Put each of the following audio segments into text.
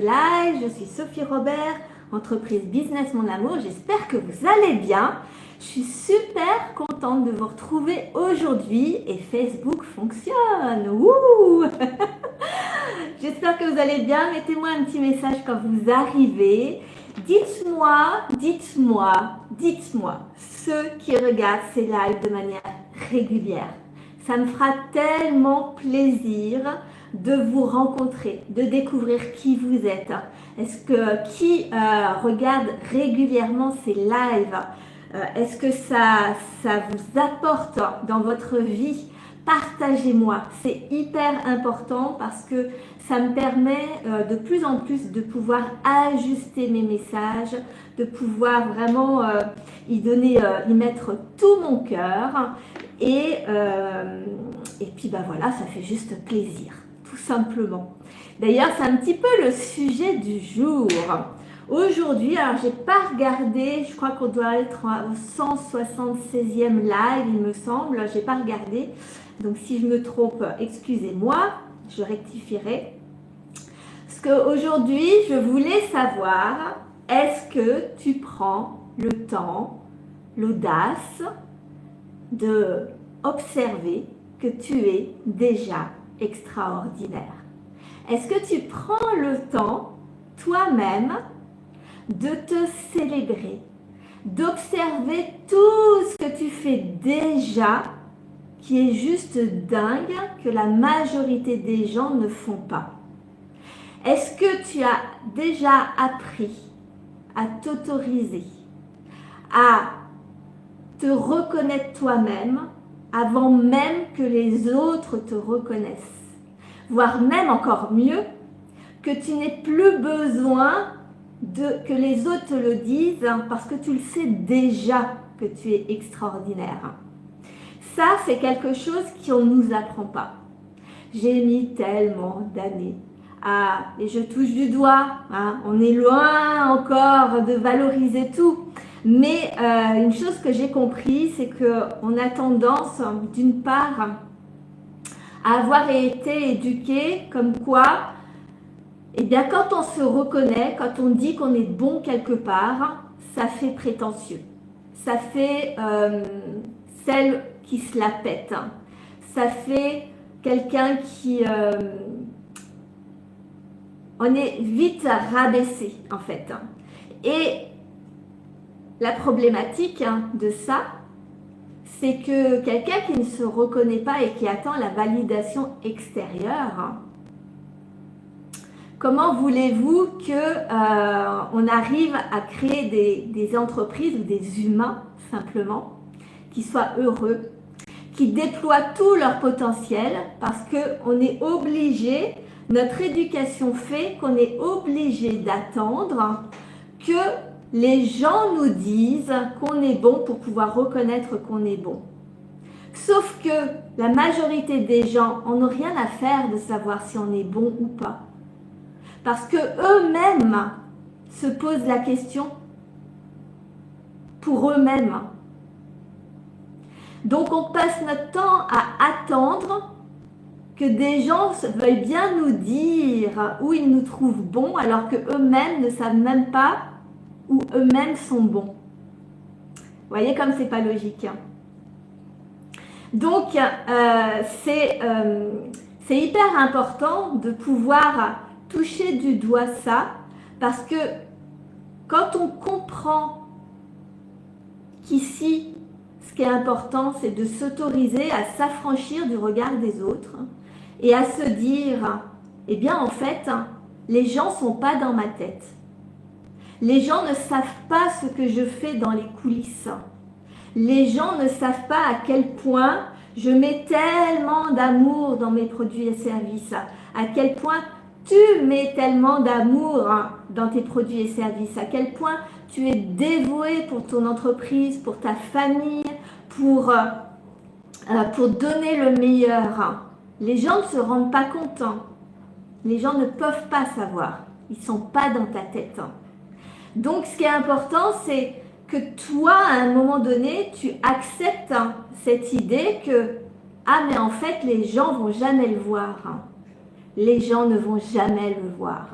Live, je suis Sophie Robert, entreprise Business Mon Amour. J'espère que vous allez bien. Je suis super contente de vous retrouver aujourd'hui et Facebook fonctionne. Wouh. J'espère que vous allez bien. Mettez-moi un petit message quand vous arrivez. Dites-moi, ceux qui regardent ces lives de manière régulière. Ça me fera tellement plaisir de vous rencontrer, de découvrir qui vous êtes. Est-ce que qui regarde régulièrement ces lives, est-ce que ça vous apporte dans votre vie? Partagez-moi, c'est hyper important parce que ça me permet de plus en plus de pouvoir ajuster mes messages, de pouvoir vraiment y mettre tout mon cœur et puis bah voilà, ça fait juste plaisir, tout simplement. D'ailleurs, c'est un petit peu le sujet du jour. Aujourd'hui, alors j'ai pas regardé, je crois qu'on doit être au 176e live, il me semble, j'ai pas regardé. Donc si je me trompe, excusez-moi, je rectifierai. Parce qu'aujourd'hui, je voulais savoir, est-ce que tu prends le temps, l'audace de observer que tu es déjà extraordinaire? Est-ce que tu prends le temps, toi-même, de te célébrer, d'observer tout ce que tu fais déjà, qui est juste dingue, que la majorité des gens ne font pas? Est-ce que tu as déjà appris à t'autoriser, à te reconnaître toi-même avant même que les autres te reconnaissent? Voire même encore mieux, que tu n'aies plus besoin que les autres te le disent parce que tu le sais déjà que tu es extraordinaire. Ça, c'est quelque chose qu'on ne nous apprend pas. J'ai mis tellement d'années et je touche du doigt, on est loin encore de valoriser tout. Mais une chose que j'ai compris, c'est qu'on a tendance, d'une part, à avoir été éduqué comme quoi, eh bien, quand on se reconnaît, quand on dit qu'on est bon quelque part, ça fait prétentieux. Ça fait celle qui se la pète. Ça fait quelqu'un qui... on est vite rabaissé, en fait. Et la problématique de ça, c'est que quelqu'un qui ne se reconnaît pas et qui attend la validation extérieure, comment voulez-vous qu'on arrive à créer des entreprises ou des humains, simplement, qui soient heureux, qui déploient tout leur potentiel, parce qu'on est obligé, notre éducation fait qu'on est obligé d'attendre que les gens nous disent qu'on est bon pour pouvoir reconnaître qu'on est bon. Sauf que la majorité des gens n'en ont rien à faire de savoir si on est bon ou pas. Parce que eux-mêmes se posent la question pour eux-mêmes. Donc on passe notre temps à attendre que des gens veuillent bien nous dire où ils nous trouvent bons alors que eux-mêmes ne savent même pas où eux-mêmes sont bons. Vous voyez comme c'est pas logique. Donc c'est hyper important de pouvoir toucher du doigt ça, parce que quand on comprend qu'ici, ce qui est important, c'est de s'autoriser à s'affranchir du regard des autres et à se dire, eh bien en fait, les gens ne sont pas dans ma tête. Les gens ne savent pas ce que je fais dans les coulisses. Les gens ne savent pas à quel point je mets tellement d'amour dans mes produits et services, à quel point tu mets tellement d'amour dans tes produits et services, à quel point tu es dévoué pour ton entreprise, pour ta famille, pour donner le meilleur. Les gens ne se rendent pas compte. Les gens ne peuvent pas savoir. Ils ne sont pas dans ta tête. Donc, ce qui est important, c'est que toi, à un moment donné, tu acceptes cette idée que « Ah, mais en fait, les gens ne vont jamais le voir. Les gens ne vont jamais le voir.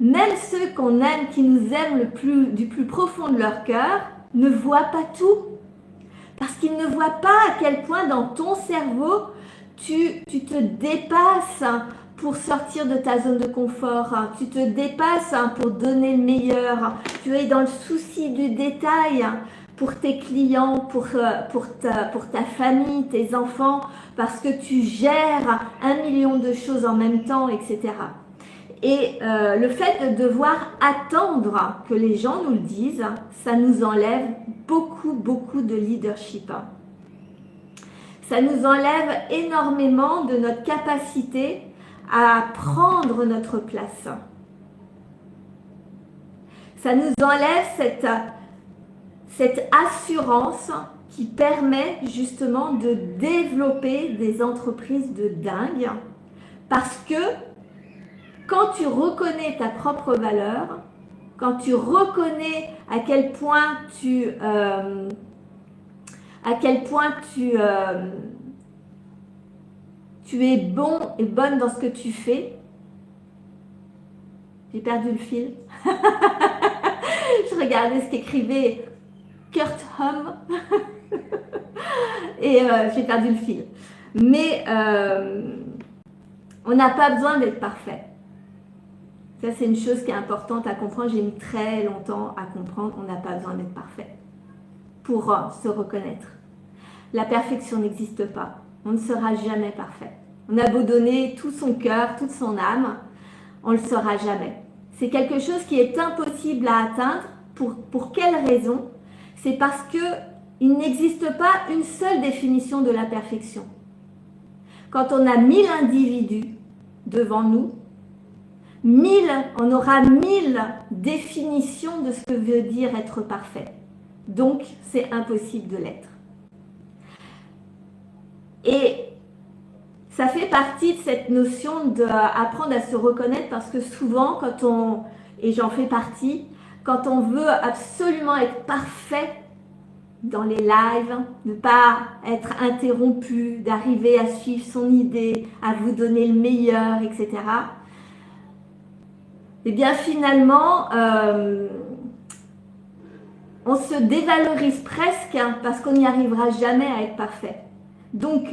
même ceux qu'on aime, qui nous aiment du plus profond de leur cœur, ne voient pas tout. Parce qu'ils ne voient pas à quel point dans ton cerveau, tu te dépasses pour sortir de ta zone de confort. Tu te dépasses pour donner le meilleur. Tu es dans le souci du détail pour tes clients, pour ta famille, tes enfants, parce que tu gères 1 million de choses en même temps, etc. Et le fait de devoir attendre que les gens nous le disent, ça nous enlève beaucoup de leadership. Ça nous enlève énormément de notre capacité à prendre notre place. Ça nous enlève cette assurance qui permet justement de développer des entreprises de dingue, parce que quand tu reconnais ta propre valeur, quand tu reconnais à quel point tu es bon et bonne dans ce que tu fais. J'ai perdu le fil. Je regardais ce qu'écrivait Kurt Hum et j'ai perdu le fil. Mais on n'a pas besoin d'être parfait. Ça, c'est une chose qui est importante à comprendre. J'ai mis très longtemps à comprendre. On n'a pas besoin d'être parfait pour se reconnaître. La perfection n'existe pas. On ne sera jamais parfait. On a beau donner tout son cœur, toute son âme, on ne le sera jamais. C'est quelque chose qui est impossible à atteindre. Pour quelle raison? C'est parce qu'il n'existe pas une seule définition de la perfection. Quand on a 1000 individus devant nous, on aura 1000 définitions de ce que veut dire être parfait. Donc, c'est impossible de l'être. Et ça fait partie de cette notion d'apprendre à se reconnaître, parce que souvent, et j'en fais partie, quand on veut absolument être parfait dans les lives, ne pas être interrompu, d'arriver à suivre son idée, à vous donner le meilleur, etc. Et bien finalement, on se dévalorise presque parce qu'on n'y arrivera jamais à être parfait. Donc,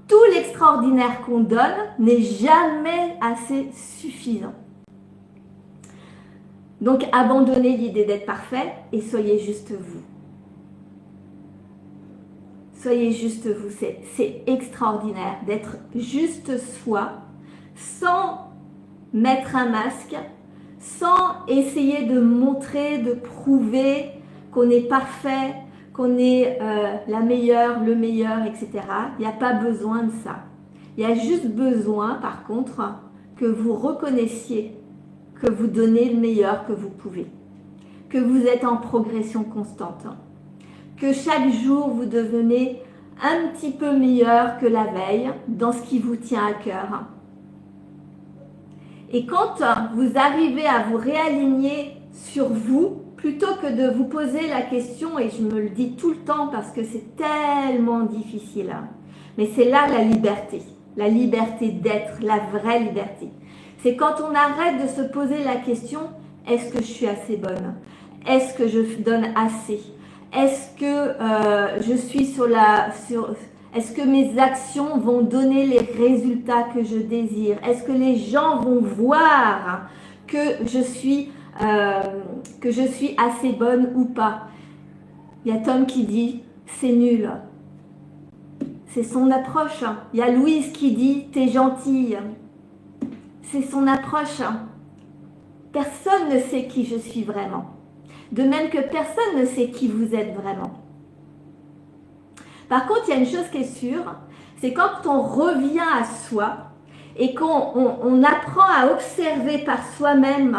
tout l'extraordinaire qu'on donne n'est jamais assez suffisant. Donc, abandonnez l'idée d'être parfait et soyez juste vous. Soyez juste vous. C'est extraordinaire d'être juste soi, sans mettre un masque, sans essayer de montrer, de prouver qu'on est parfait, qu'on est la meilleure, le meilleur, etc. Il n'y a pas besoin de ça. Il y a juste besoin, par contre, que vous reconnaissiez que vous donnez le meilleur que vous pouvez, que vous êtes en progression constante, que chaque jour vous devenez un petit peu meilleur que la veille dans ce qui vous tient à cœur. Et quand vous arrivez à vous réaligner sur vous, plutôt que de vous poser la question, et je me le dis tout le temps parce que c'est tellement difficile, mais c'est là la liberté d'être, la vraie liberté. C'est quand on arrête de se poser la question, est-ce que je suis assez bonne? Est-ce que je donne assez? Est-ce que je suis est-ce que mes actions vont donner les résultats que je désire? Est-ce que les gens vont voir que je suis assez bonne ou pas? Il y a Tom qui dit c'est nul. C'est son approche. Il y a Louise qui dit t'es gentille. C'est son approche. Personne ne sait qui je suis vraiment. De même que personne ne sait qui vous êtes vraiment. Par contre, il y a une chose qui est sûre, c'est quand on revient à soi et qu'on apprend à observer par soi-même,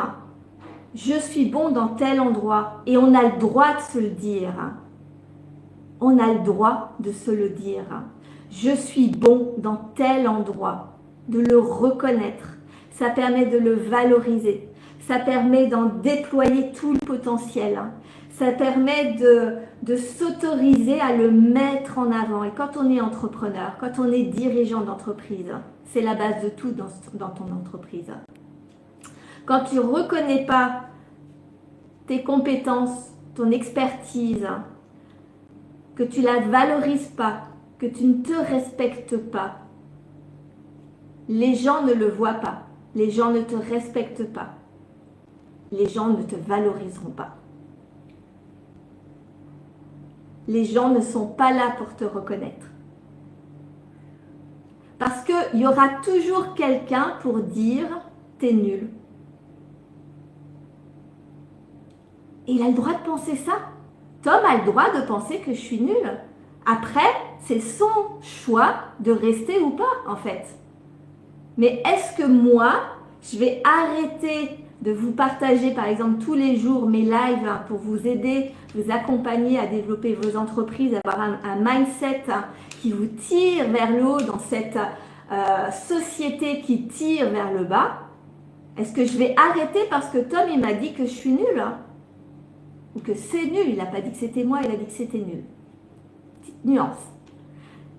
je suis bon dans tel endroit, et on a le droit de se le dire. On a le droit de se le dire. Je suis bon dans tel endroit, de le reconnaître. Ça permet de le valoriser. Ça permet d'en déployer tout le potentiel. Ça permet de s'autoriser à le mettre en avant. Et quand on est entrepreneur, quand on est dirigeant d'entreprise, c'est la base de tout dans ton entreprise. quand tu ne reconnais pas tes compétences, ton expertise, que tu ne la valorises pas, que tu ne te respectes pas, les gens ne le voient pas, les gens ne te respectent pas, les gens ne te valoriseront pas. Les gens ne sont pas là pour te reconnaître. Parce qu'il y aura toujours quelqu'un pour dire « t'es nul ». Et il a le droit de penser ça. Tom a le droit de penser que je suis nulle. Après, c'est son choix de rester ou pas, en fait. Mais est-ce que moi, je vais arrêter de vous partager, par exemple, tous les jours mes lives pour vous aider, vous accompagner à développer vos entreprises, avoir un mindset qui vous tire vers le haut dans cette société qui tire vers le bas? Est-ce que je vais arrêter parce que Tom, il m'a dit que je suis nulle? Ou que c'est nul? Il n'a pas dit que c'était moi, il a dit que c'était nul. Petite nuance.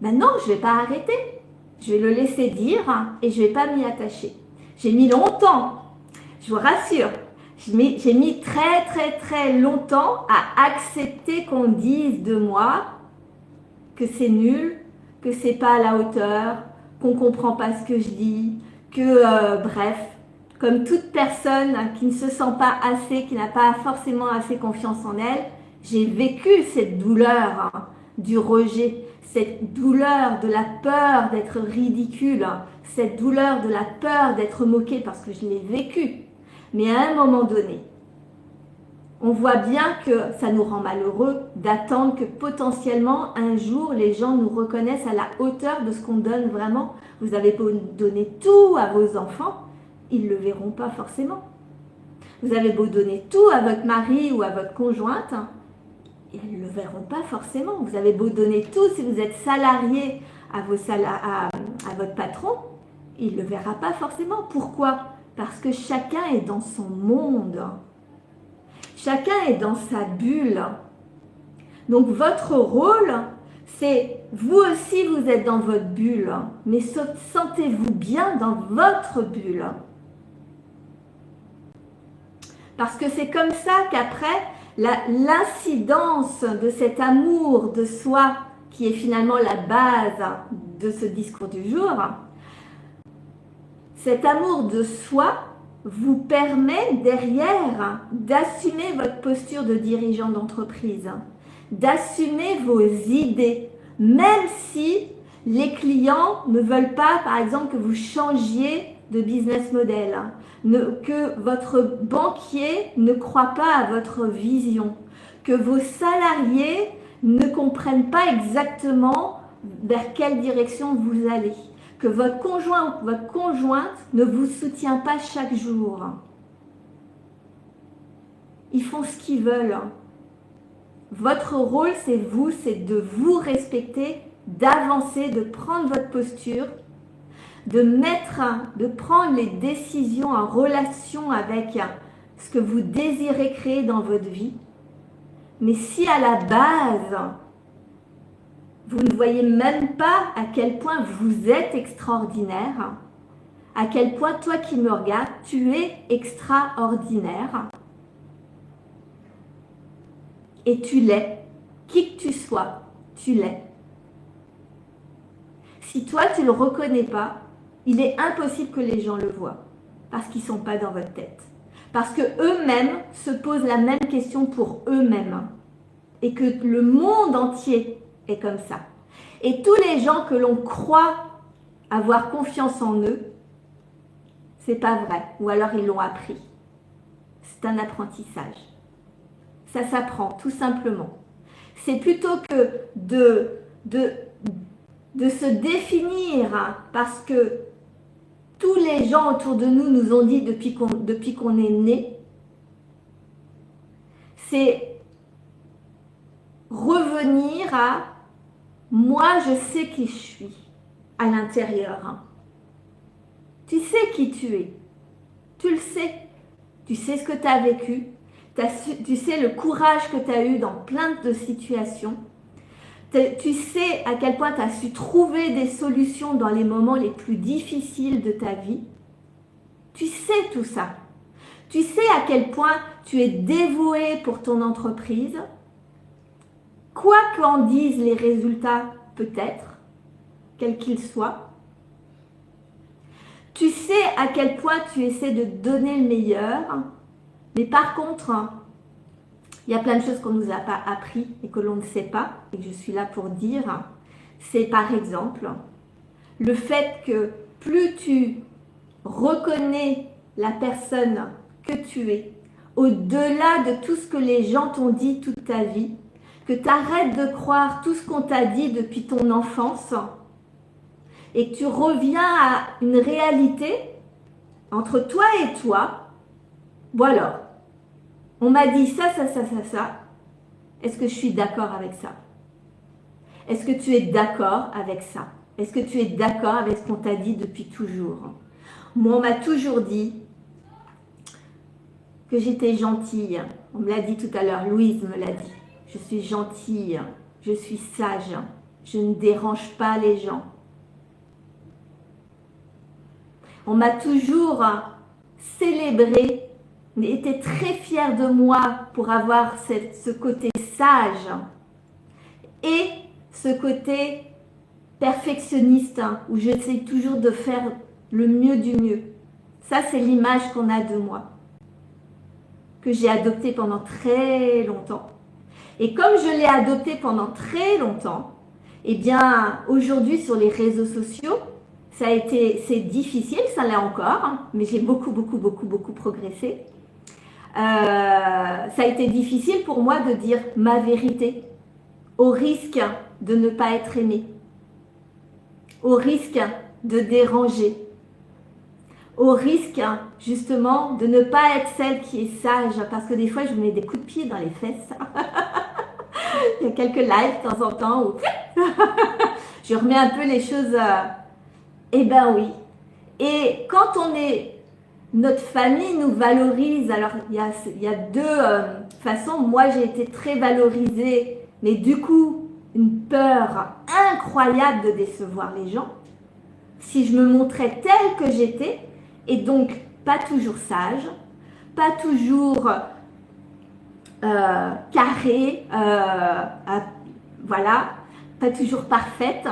Maintenant, je ne vais pas arrêter. Je vais le laisser dire et je ne vais pas m'y attacher. J'ai mis longtemps, je vous rassure, j'ai mis très très très longtemps à accepter qu'on dise de moi que c'est nul, que c'est pas à la hauteur, qu'on ne comprend pas ce que je dis, que bref, comme toute personne qui ne se sent pas assez, qui n'a pas forcément assez confiance en elle, j'ai vécu cette douleur du rejet, cette douleur de la peur d'être ridicule, cette douleur de la peur d'être moquée parce que je l'ai vécu. Mais à un moment donné, on voit bien que ça nous rend malheureux d'attendre que potentiellement un jour les gens nous reconnaissent à la hauteur de ce qu'on donne vraiment. Vous avez beau donner tout à vos enfants, ils ne le verront pas forcément. Vous avez beau donner tout à votre mari ou à votre conjointe, ils ne le verront pas forcément. Vous avez beau donner tout, si vous êtes salarié à votre patron, il ne le verra pas forcément. Pourquoi? Parce que chacun est dans son monde. Chacun est dans sa bulle. Donc votre rôle, c'est, vous aussi vous êtes dans votre bulle, mais sentez-vous bien dans votre bulle. Parce que c'est comme ça qu'après, l'incidence de cet amour de soi, qui est finalement la base de ce discours du jour, cet amour de soi vous permet derrière d'assumer votre posture de dirigeant d'entreprise, d'assumer vos idées, même si les clients ne veulent pas, par exemple, que vous changiez de business model, que votre banquier ne croit pas à votre vision, que vos salariés ne comprennent pas exactement vers quelle direction vous allez, que votre conjoint ou votre conjointe ne vous soutient pas chaque jour. Ils font ce qu'ils veulent. Votre rôle, c'est de vous respecter, d'avancer, de prendre votre posture, de prendre les décisions en relation avec ce que vous désirez créer dans votre vie. Mais si à la base, vous ne voyez même pas à quel point vous êtes extraordinaire, à quel point toi qui me regardes, tu es extraordinaire. Et tu l'es. Qui que tu sois, tu l'es. Si toi tu ne le reconnais pas, il est impossible que les gens le voient. Parce qu'ils ne sont pas dans votre tête. Parce qu'eux-mêmes se posent la même question pour eux-mêmes. Et que le monde entier est comme ça. Et tous les gens que l'on croit avoir confiance en eux, c'est pas vrai. Ou alors ils l'ont appris. C'est un apprentissage. Ça s'apprend tout simplement. C'est plutôt que de se définir parce que tous les gens autour de nous nous ont dit depuis qu'on est né, c'est revenir à moi je sais qui je suis à l'intérieur. Tu sais qui tu es, tu le sais, tu sais ce que tu as vécu, tu sais le courage que tu as eu dans plein de situations, tu sais à quel point tu as su trouver des solutions dans les moments les plus difficiles de ta vie, tu sais tout ça. Tu sais à quel point tu es dévoué pour ton entreprise. Quoi qu'en disent les résultats, peut-être, quels qu'ils soient. Tu sais à quel point tu essaies de donner le meilleur. Mais par contre, il y a plein de choses qu'on ne nous a pas appris et que l'on ne sait pas et que je suis là pour dire. C'est par exemple le fait que plus tu reconnais la personne que tu es, au-delà de tout ce que les gens t'ont dit toute ta vie, que tu arrêtes de croire tout ce qu'on t'a dit depuis ton enfance et que tu reviens à une réalité entre toi et toi. Bon alors, on m'a dit ça. Est-ce que je suis d'accord avec ça? Est-ce que tu es d'accord avec ça? Est-ce que tu es d'accord avec ce qu'on t'a dit depuis toujours? Moi, on m'a toujours dit que j'étais gentille. On me l'a dit tout à l'heure, Louise me l'a dit. Je suis gentille, je suis sage, je ne dérange pas les gens. On m'a toujours célébré, était très fière de moi pour avoir ce côté sage et ce côté perfectionniste où j'essaie toujours de faire le mieux du mieux. Ça, c'est l'image qu'on a de moi, que j'ai adoptée pendant très longtemps. Et comme je l'ai adoptée pendant très longtemps, eh bien, aujourd'hui, sur les réseaux sociaux, c'est difficile, ça l'est encore, mais j'ai beaucoup progressé. Ça a été difficile pour moi de dire ma vérité, au risque de ne pas être aimée, au risque de déranger, au risque justement de ne pas être celle qui est sage, parce que des fois je me mets des coups de pied dans les fesses. Il y a quelques lives de temps en temps où je remets un peu les choses. Eh ben oui. Et quand on est, notre famille nous valorise. Alors il y a deux façons. Moi j'ai été très valorisée, mais du coup une peur incroyable de décevoir les gens. Si je me montrais telle que j'étais, et donc pas toujours sage, pas toujours carrée, voilà, pas toujours parfaite.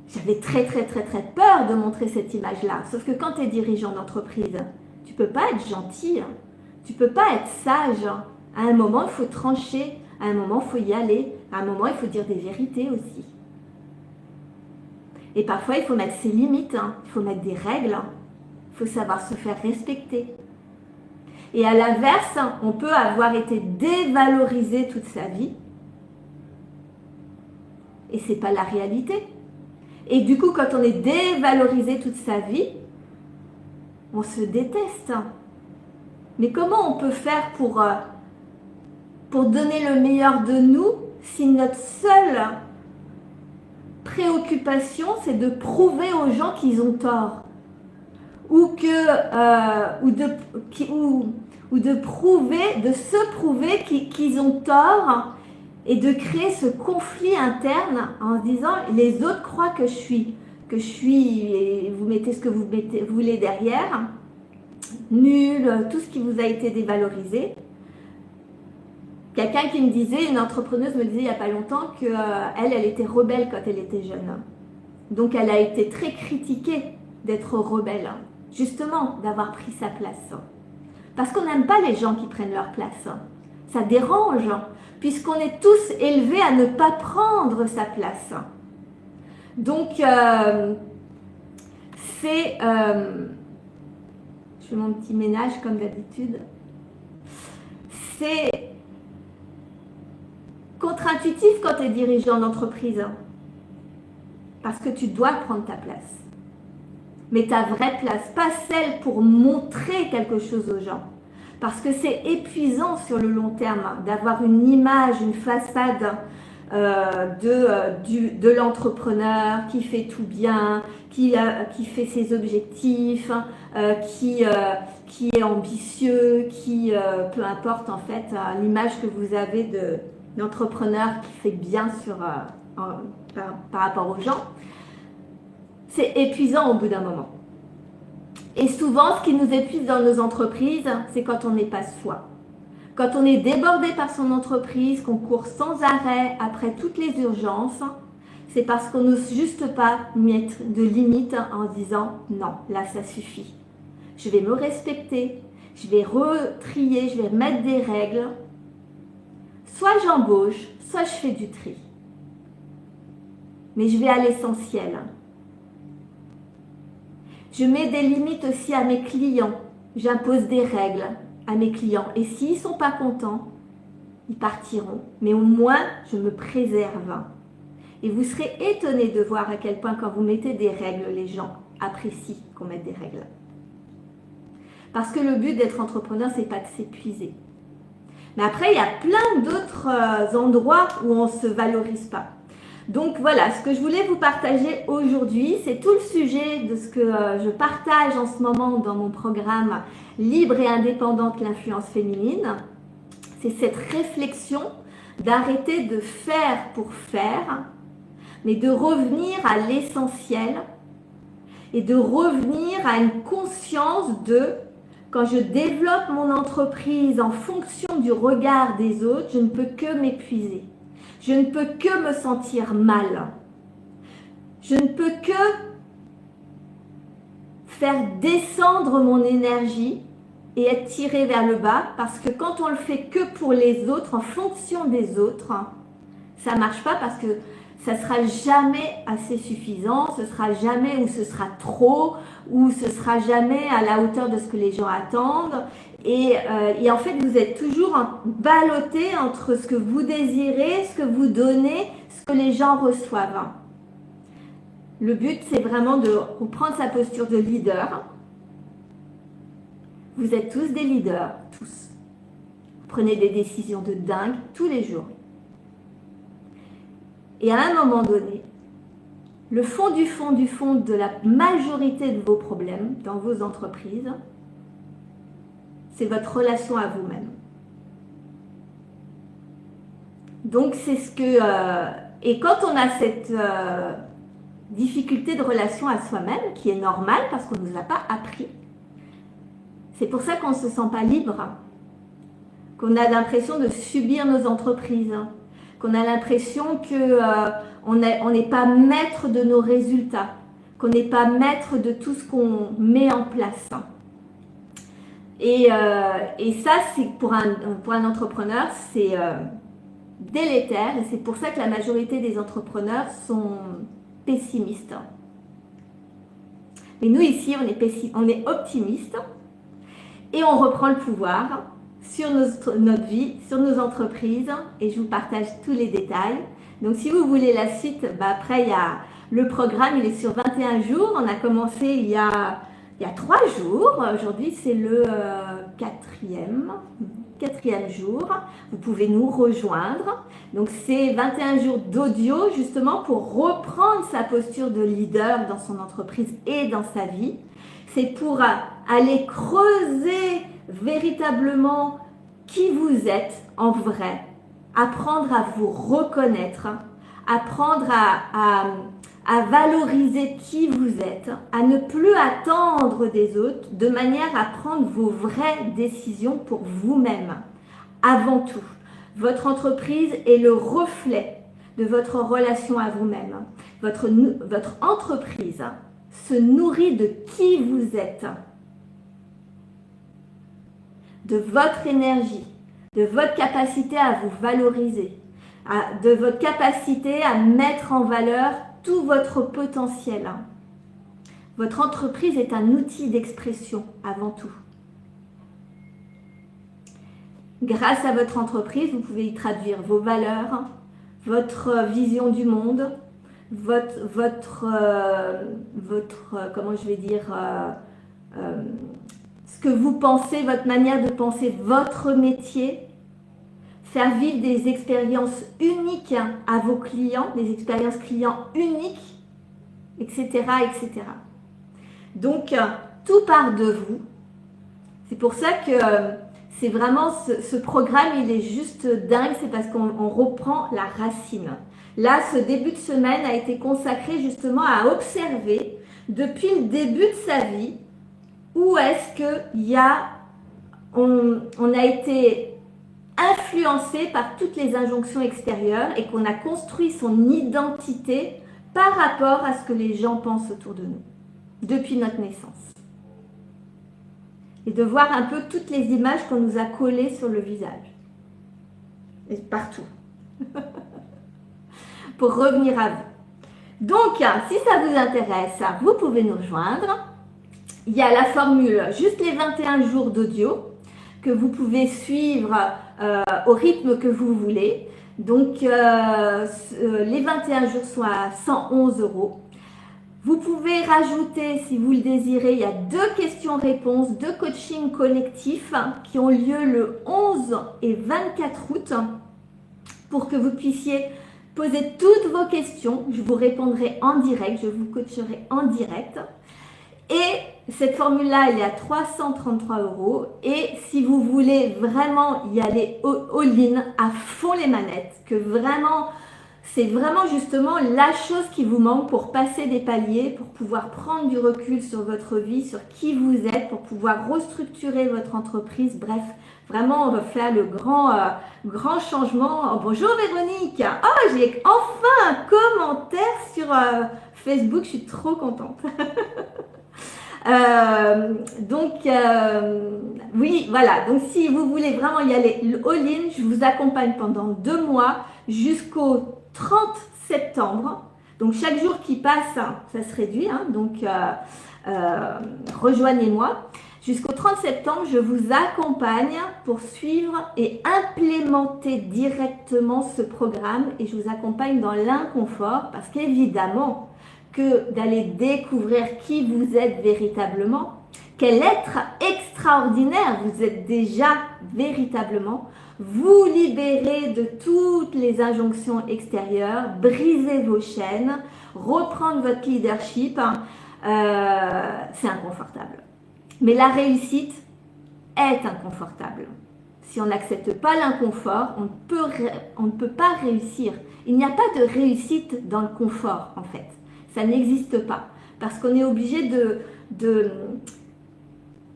J'avais très peur de montrer cette image-là. Sauf que quand tu es dirigeant d'entreprise, tu peux pas être gentil, tu peux pas être sage. À un moment, il faut trancher, à un moment, il faut y aller, à un moment, il faut dire des vérités aussi. Et parfois, il faut mettre ses limites, il faut mettre des règles, il faut savoir se faire respecter. Et à l'inverse, on peut avoir été dévalorisé toute sa vie. Et ce n'est pas la réalité. Et du coup, quand on est dévalorisé toute sa vie, on se déteste. Mais comment on peut faire pour donner le meilleur de nous si notre seule préoccupation, c'est de prouver aux gens qu'ils ont tort? Ou de se prouver qu'ils ont tort et de créer ce conflit interne en se disant les autres croient que je suis et vous mettez ce que vous voulez derrière, nul, tout ce qui vous a été dévalorisé. Quelqu'un qui me disait, une entrepreneuse me disait il n'y a pas longtemps qu'elle était rebelle quand elle était jeune. Donc elle a été très critiquée d'être rebelle, justement d'avoir pris sa place. Parce qu'on n'aime pas les gens qui prennent leur place. Ça dérange, puisqu'on est tous élevés à ne pas prendre sa place. Donc, je fais mon petit ménage comme d'habitude. C'est contre-intuitif quand tu es dirigeant d'entreprise. Parce que tu dois prendre ta place. Mais ta vraie place, pas celle pour montrer quelque chose aux gens. Parce que c'est épuisant sur le long terme d'avoir une image, une façade de l'entrepreneur qui fait tout bien, qui fait ses objectifs, qui est ambitieux, peu importe en fait l'image que vous avez de l'entrepreneur qui fait bien par rapport aux gens. C'est épuisant au bout d'un moment. Et souvent, ce qui nous épuise dans nos entreprises, c'est quand on n'est pas soi. Quand on est débordé par son entreprise, qu'on court sans arrêt après toutes les urgences, c'est parce qu'on n'ose juste pas mettre de limites en disant « Non, là ça suffit. Je vais me respecter, je vais retrier, je vais mettre des règles. Soit j'embauche, soit je fais du tri. Mais je vais à l'essentiel. » Je mets des limites aussi à mes clients. J'impose des règles à mes clients. Et s'ils ne sont pas contents, ils partiront. Mais au moins, je me préserve. Et vous serez étonné de voir à quel point quand vous mettez des règles, les gens apprécient qu'on mette des règles. Parce que le but d'être entrepreneur, c'est pas de s'épuiser. Mais après, il y a plein d'autres endroits où on ne se valorise pas. Donc voilà, ce que je voulais vous partager aujourd'hui, c'est tout le sujet de ce que je partage en ce moment dans mon programme Libre et indépendante, l'influence féminine. C'est cette réflexion d'arrêter de faire pour faire, mais de revenir à l'essentiel et de revenir à une conscience de quand je développe mon entreprise en fonction du regard des autres, je ne peux que m'épuiser. Je ne peux que me sentir mal. Je ne peux que faire descendre mon énergie et être tiré vers le bas parce que quand on le fait que pour les autres, en fonction des autres, ça ne marche pas parce que ça ne sera jamais assez suffisant, ce sera jamais ou ce sera trop ou ce sera jamais à la hauteur de ce que les gens attendent. Et en fait, vous êtes toujours ballotté entre ce que vous désirez, ce que vous donnez, ce que les gens reçoivent. Le but, c'est vraiment de reprendre sa posture de leader. Vous êtes tous des leaders, tous. Prenez des décisions de dingue tous les jours. Et à un moment donné, le fond du fond du fond de la majorité de vos problèmes dans vos entreprises, c'est votre relation à vous-même. Donc c'est ce que... et quand on a cette difficulté de relation à soi-même, qui est normale parce qu'on ne nous a pas appris, c'est pour ça qu'on ne se sent pas libre, qu'on a l'impression de subir nos entreprises, qu'on a l'impression qu'on n'est pas maître de nos résultats, qu'on n'est pas maître de tout ce qu'on met en place. Et ça, c'est pour un entrepreneur, c'est délétère. Et c'est pour ça que la majorité des entrepreneurs sont pessimistes. Mais nous, ici, on est optimistes et on reprend le pouvoir sur notre vie, sur nos entreprises. Et je vous partage tous les détails. Donc, si vous voulez la suite, après, il y a le programme, il est sur 21 jours. On a commencé il y a 3 jours. Aujourd'hui, c'est le quatrième jour. Vous pouvez nous rejoindre. Donc, c'est 21 jours d'audio justement pour reprendre sa posture de leader dans son entreprise et dans sa vie. C'est pour aller creuser véritablement qui vous êtes en vrai, apprendre à vous reconnaître, apprendre à valoriser qui vous êtes, à ne plus attendre des autres, de manière à prendre vos vraies décisions pour vous-même. Avant tout, votre entreprise est le reflet de votre relation à vous-même. Votre entreprise se nourrit de qui vous êtes, de votre énergie, de votre capacité à vous valoriser, de votre capacité à mettre en valeur tout votre potentiel. Votre entreprise est un outil d'expression avant tout. Grâce à votre entreprise, vous pouvez y traduire vos valeurs, votre vision du monde, comment je vais dire, ce que vous pensez, votre manière de penser, votre métier, faire vivre des expériences uniques à vos clients, des expériences clients uniques, etc., etc. Donc, tout part de vous. C'est pour ça que c'est vraiment ce programme, il est juste dingue, c'est parce qu'on reprend la racine. Là, ce début de semaine a été consacré justement à observer depuis le début de sa vie ou est-ce on a été influencé par toutes les injonctions extérieures et qu'on a construit son identité par rapport à ce que les gens pensent autour de nous depuis notre naissance. Et de voir un peu toutes les images qu'on nous a collées sur le visage. Et partout. Pour revenir à vous. Donc, si ça vous intéresse, vous pouvez nous rejoindre. Il y a la formule, juste les 21 jours d'audio que vous pouvez suivre au rythme que vous voulez. Donc, les 21 jours sont à 111 €. Vous pouvez rajouter, si vous le désirez, il y a 2 questions-réponses, 2 coachings collectifs qui ont lieu le 11 et 24 août pour que vous puissiez poser toutes vos questions. Je vous répondrai en direct, je vous coacherai en direct. Et cette formule-là, elle est à 333 €. Et si vous voulez vraiment y aller all-in, à fond les manettes, que vraiment, c'est vraiment justement la chose qui vous manque pour passer des paliers, pour pouvoir prendre du recul sur votre vie, sur qui vous êtes, pour pouvoir restructurer votre entreprise. Bref, vraiment, on va faire le grand changement. Oh, bonjour Véronique. Oh, j'ai enfin un commentaire sur Facebook. Je suis trop contente. Oui, voilà. Donc, si vous voulez vraiment y aller all-in, je vous accompagne pendant 2 mois jusqu'au 30 septembre. Donc, chaque jour qui passe, ça se réduit. Donc, rejoignez-moi. Jusqu'au 30 septembre, je vous accompagne pour suivre et implémenter directement ce programme. Et je vous accompagne dans l'inconfort parce qu'évidemment, que d'aller découvrir qui vous êtes véritablement, quel être extraordinaire vous êtes déjà véritablement, vous libérer de toutes les injonctions extérieures, briser vos chaînes, reprendre votre leadership, c'est inconfortable. Mais la réussite est inconfortable. Si on n'accepte pas l'inconfort, on ne peut pas réussir. Il n'y a pas de réussite dans le confort en fait. Ça n'existe pas parce qu'on est obligé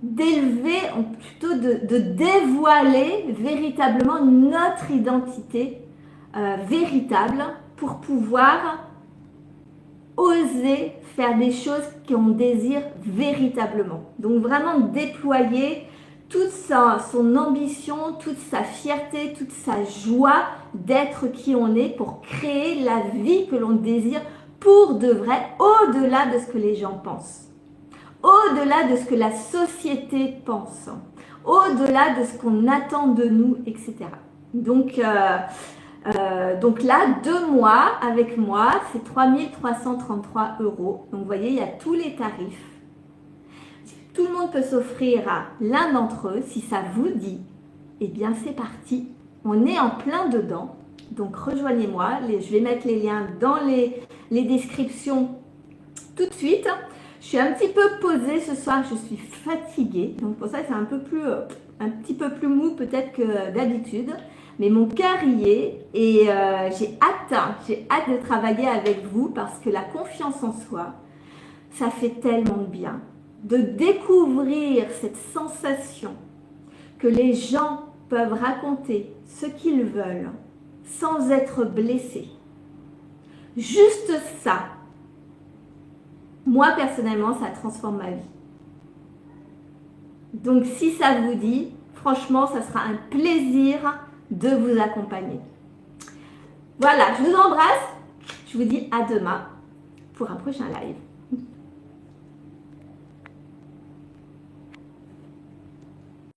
d'élever, plutôt de dévoiler véritablement notre identité véritable pour pouvoir oser faire des choses qu'on désire véritablement. Donc vraiment déployer toute son ambition, toute sa fierté, toute sa joie d'être qui on est pour créer la vie que l'on désire pour de vrai, au-delà de ce que les gens pensent, au-delà de ce que la société pense, au-delà de ce qu'on attend de nous, etc. Donc là, 2 mois avec moi, c'est 3333 €. Donc vous voyez, il y a tous les tarifs. Tout le monde peut s'offrir à l'un d'entre eux. Si ça vous dit, eh bien c'est parti. On est en plein dedans. Donc rejoignez-moi, je vais mettre les liens dans les descriptions tout de suite. Je suis un petit peu posée ce soir, je suis fatiguée. Donc pour ça, c'est un petit peu plus mou peut-être que d'habitude. Mais mon cœur y est et j'ai hâte de travailler avec vous parce que la confiance en soi, ça fait tellement de bien. De découvrir cette sensation que les gens peuvent raconter ce qu'ils veulent sans être blessés. Juste ça, moi personnellement, ça transforme ma vie. Donc si ça vous dit, franchement, ça sera un plaisir de vous accompagner. Voilà, je vous embrasse. Je vous dis à demain pour un prochain live.